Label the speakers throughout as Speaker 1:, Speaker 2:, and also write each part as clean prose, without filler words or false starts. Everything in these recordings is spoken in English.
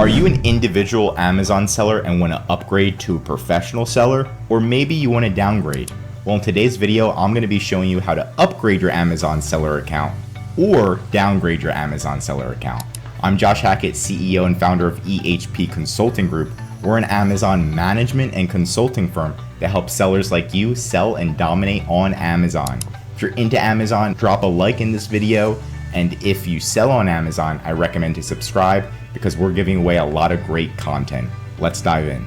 Speaker 1: Are you an individual Amazon seller and want to upgrade to a professional seller? Or maybe you want to downgrade? Well, in today's video, I'm going to be showing you how to upgrade your Amazon seller account or downgrade your Amazon seller account. I'm Josh Hackett, CEO and founder of EHP Consulting Group. We're an Amazon management and consulting firm that helps sellers like you sell and dominate on Amazon. If you're into Amazon, drop a like in this video. And if you sell on Amazon, I recommend to subscribe because we're giving away a lot of great content. Let's dive in.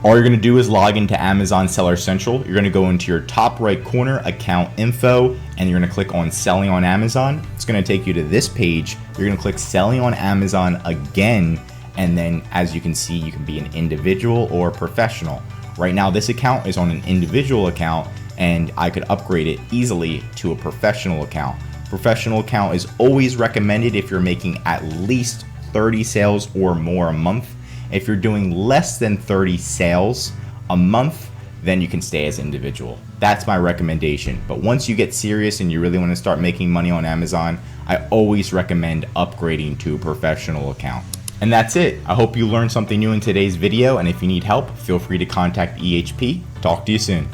Speaker 1: All you're going to do is log into Amazon Seller Central. You're going to go into your top right corner, account info, and you're going to click on selling on Amazon. It's going to take you to this page. You're going to click selling on Amazon again. And then as you can see, you can be an individual or professional. Right now, this account is on an individual account and I could upgrade it easily to a professional account. Professional account is always recommended if you're making at least 30 sales or more a month. If you're doing less than 30 sales a month, then you can stay as individual. That's my recommendation. But once you get serious and you really want to start making money on Amazon, I always recommend upgrading to a professional account. And that's it. I hope you learned something new in today's video, and if you need help, feel free to contact EHP. Talk to you soon.